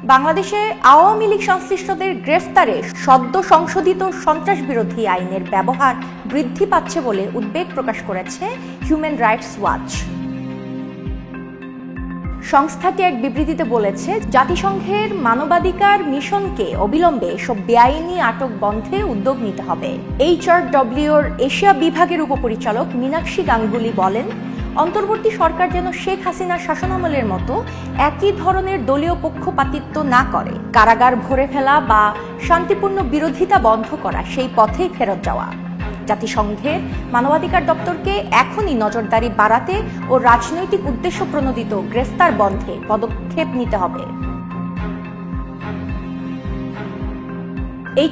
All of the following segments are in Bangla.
বাংলাদেশে আওয়ামী লীগ সংশ্লিষ্টদের গ্রেফতারে সদ্য সংশোধিত সন্ত্রাস বিরোধী আইনের ব্যবহার বৃদ্ধি পাচ্ছে বলে উদ্বেগ প্রকাশ করেছে হিউম্যান রাইটস ওয়াচ। সংস্থাটি এক বিবৃতিতে বলেছে, জাতিসংঘের মানবাধিকার মিশনকে অবিলম্বে এসব বেআইনি আটক বন্ধে উদ্যোগ নিতে হবে। HRWর এশিয়া বিভাগের উপপরিচালক মীনাক্ষী গাঙ্গুলি বলেন, অন্তর্বর্তী সরকার যেন শেখ হাসিনার শাসনামলের মতো একই ধরনের দলীয় পক্ষপাতিত্ব না করে। কারাগার ভরে ফেলা বা শান্তিপূর্ণ বিরোধিতা বন্ধ করা সেই পথেই ফেরত যাওয়া। জাতিসংঘের মানবাধিকার দপ্তরকে এখনই নজরদারি বাড়াতে ও রাজনৈতিক উদ্দেশ্য প্রণোদিত গ্রেফতার বন্ধে পদক্ষেপ নিতে হবে।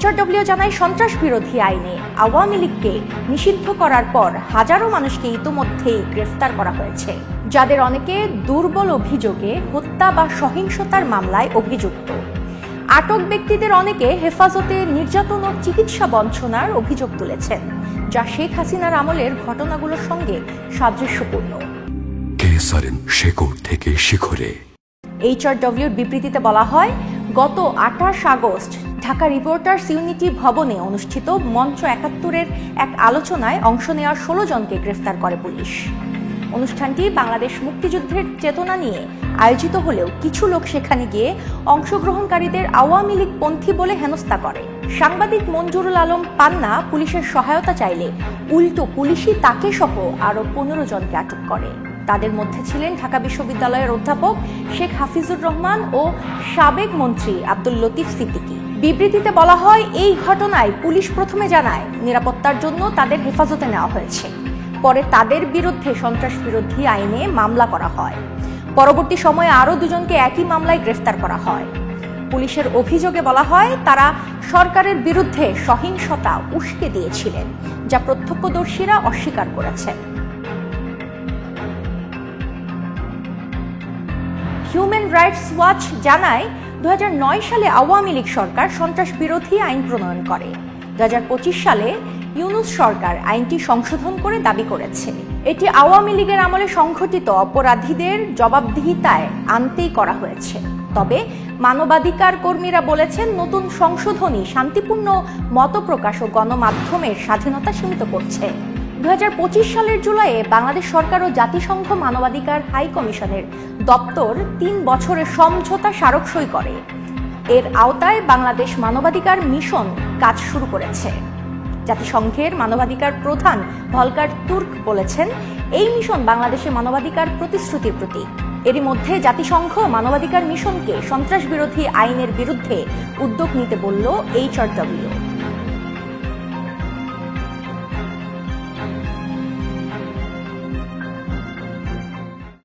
HRW জানায়, সন্ত্রাস বিরোধী আইনে আওয়ামী লীগকে নিষিদ্ধ করার পর হাজারো মানুষকে ইতোমধ্যেই গ্রেফতার করা হয়েছে, যাদের অনেকে দুর্বল অভিযোগে হত্যা বা সহিংসতার মামলায় অভিযুক্ত। আটক ব্যক্তিদের অনেকে হেফাজতে নির্যাতন ও চিকিৎসা বঞ্চনার অভিযোগ তুলেছেন, যা শেখ হাসিনার আমলের ঘটনাগুলোর সঙ্গে সাদৃশ্যপূর্ণ। HRWর বিবৃতিতে বলা হয়, গত 28 আগস্ট ঢাকা রিপোর্টার্স ইউনিটি ভবনে অনুষ্ঠিত মঞ্চ 71-এর এক আলোচনায় অংশ নেওয়া 16 জনকে গ্রেফতার করে পুলিশ। অনুষ্ঠানটি বাংলাদেশ মুক্তিযুদ্ধের চেতনা নিয়ে আয়োজিত হলেও কিছু লোক সেখানে গিয়ে অংশগ্রহণকারীদের আওয়ামী লীগ পন্থী বলে হেনস্থা করে। সাংবাদিক মঞ্জুরুল আলম পান্না পুলিশের সহায়তা চাইলে উল্টো পুলিশই তাকে সহ আরও 15 জনকে আটক করে। তাদের মধ্যে ছিলেন ঢাকা বিশ্ববিদ্যালয়ের অধ্যাপক শেখ হাফিজুর রহমান ও সাবেক মন্ত্রী আব্দুল লতিফ সিদ্দিকী। বিবৃতিতে বলা হয়, এই ঘটনায় পুলিশ প্রথমে জানায় নিরাপত্তার জন্য তাদের হেফাজতে নেওয়া হয়েছে। পরে তাদের বিরুদ্ধে সন্ত্রাস বিরোধী আইনে মামলা করা হয়। পরবর্তী সময়ে আরও 2 জনকে একই মামলায় গ্রেফতার করা হয়। পুলিশের অভিযোগে বলা হয়, তারা সরকারের বিরুদ্ধে সহিংসতা উস্কে দিয়েছিলেন, যা প্রত্যক্ষদর্শীরা অস্বীকার করেছেন। হিউম্যান রাইটস ওয়াচ জানায়, 2009 সালে আওয়ামী লীগ সরকার সন্ত্রাস বিরোধী আইন প্রণয়ন করে। 2025 সালে ইউনূস সরকার আইনটি সংশোধন করে দাবি করেছে, এটি আওয়ামী লীগের আমলে সংঘটিত অপরাধীদের জবাবদিহিতায় আনতেই করা হয়েছে। তবে মানবাধিকার কর্মীরা বলেছেন, নতুন সংশোধনী শান্তিপূর্ণ মতপ্রকাশ ও গণমাধ্যমের স্বাধীনতা সীমিত করছে। 2025 সালের জুলাইয়ে বাংলাদেশ সরকার ও জাতিসংঘ মানবাধিকার হাই কমিশনের দপ্তর 3 বছরের সমঝোতা স্মারক সই করে। এর আওতায় বাংলাদেশ মানবাধিকার মিশন কাজ শুরু করেছে। জাতিসংঘের মানবাধিকার প্রধান ভলকার তুর্ক বলেছেন, এই মিশন বাংলাদেশে মানবাধিকার প্রতিশ্রুতির প্রতীক। এরই মধ্যে জাতিসংঘ মানবাধিকার মিশনকে সন্ত্রাস বিরোধী আইনের বিরুদ্ধে উদ্যোগ নিতে বলল HRW।